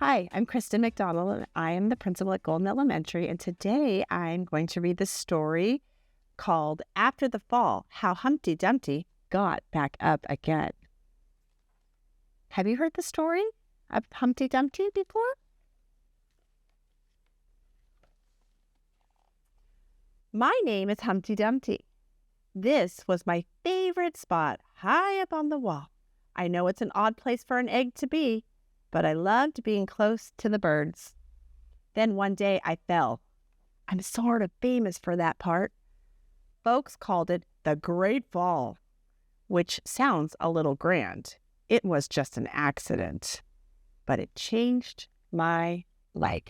Hi, I'm Kristen McDonald, and I am the principal at Golden Elementary. And today I'm going to read the story called After the Fall, How Humpty Dumpty Got Back Up Again. Have you heard the story of Humpty Dumpty before? My name is Humpty Dumpty. This was my favorite spot, high up on the wall. I know it's an odd place for an egg to be, but I loved being close to the birds. Then one day I fell. I'm sort of famous for that part. Folks called it the Great Fall, which sounds a little grand. It was just an accident, but it changed my life.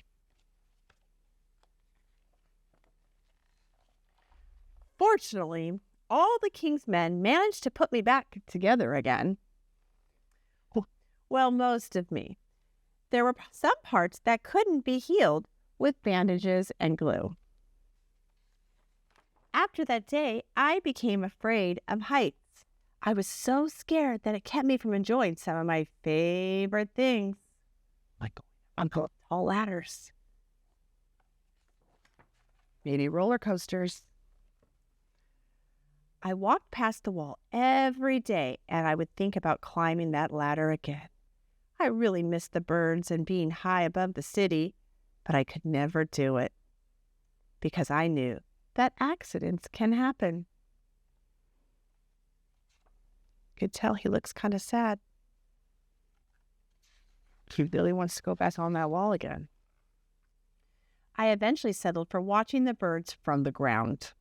Fortunately, all the king's men managed to put me back together again. Well, most of me. There were some parts that couldn't be healed with bandages and glue. After that day, I became afraid of heights. I was so scared that it kept me from enjoying some of my favorite things, like on tall ladders, maybe roller coasters. I walked past the wall every day, and I would think about climbing that ladder again. I really missed the birds and being high above the city, but I could never do it because I knew that accidents can happen. You could tell he looks kind of sad. He really wants to go back on that wall again. I eventually settled for watching the birds from the ground.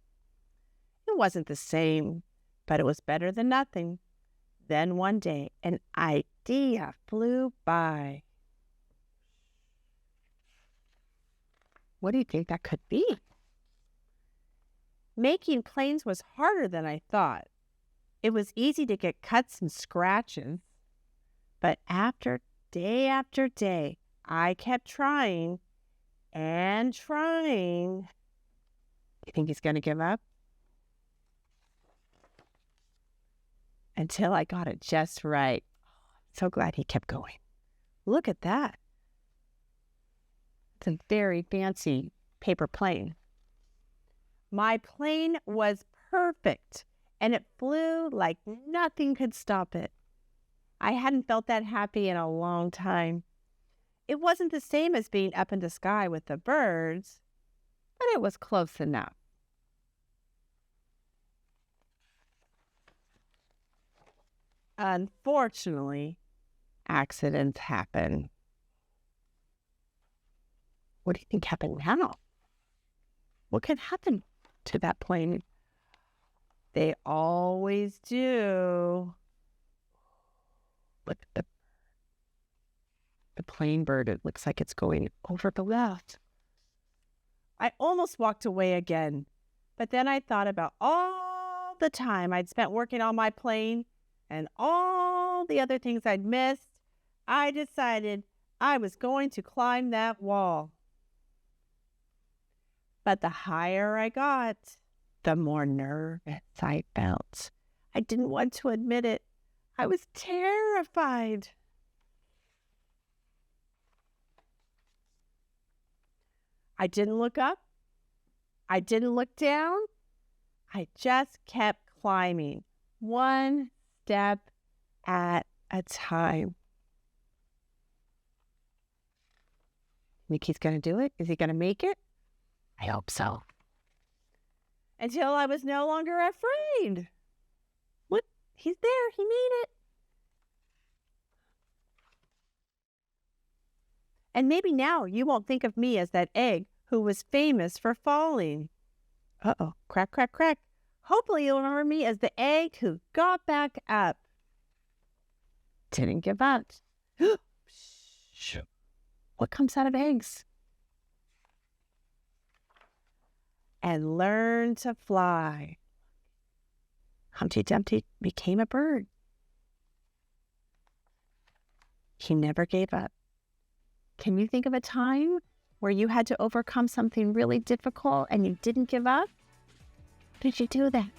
It wasn't the same, but it was better than nothing. Then one day, an idea flew by. What do you think that could be? Making planes was harder than I thought. It was easy to get cuts and scratches. But after day, I kept trying and trying. You think he's going to give up? Until I got it just right. So glad he kept going. Look at that. It's a very fancy paper plane. My plane was perfect, and it flew like nothing could stop it. I hadn't felt that happy in a long time. It wasn't the same as being up in the sky with the birds, but it was close enough. Unfortunately, accidents happen. What do you think happened now? What could happen to that plane? They always do. Look at the plane bird. It looks like it's going over the left. I almost walked away again, but then I thought about all the time I'd spent working on my plane and all the other things I'd missed. I decided I was going to climb that wall. But the higher I got, the more nervous I felt. I didn't want to admit it. I was terrified. I didn't look up. I didn't look down. I just kept climbing, one step at a time. Think he's going to do it? Is he going to make it? I hope so. Until I was no longer afraid. Look, he's there. He made it. And maybe now you won't think of me as that egg who was famous for falling. Uh-oh, crack, crack, crack. Hopefully you'll remember me as the egg who got back up. Didn't give up. What comes out of eggs? And learn to fly. Humpty Dumpty became a bird. He never gave up. Can you think of a time where you had to overcome something really difficult and you didn't give up? How did you do that?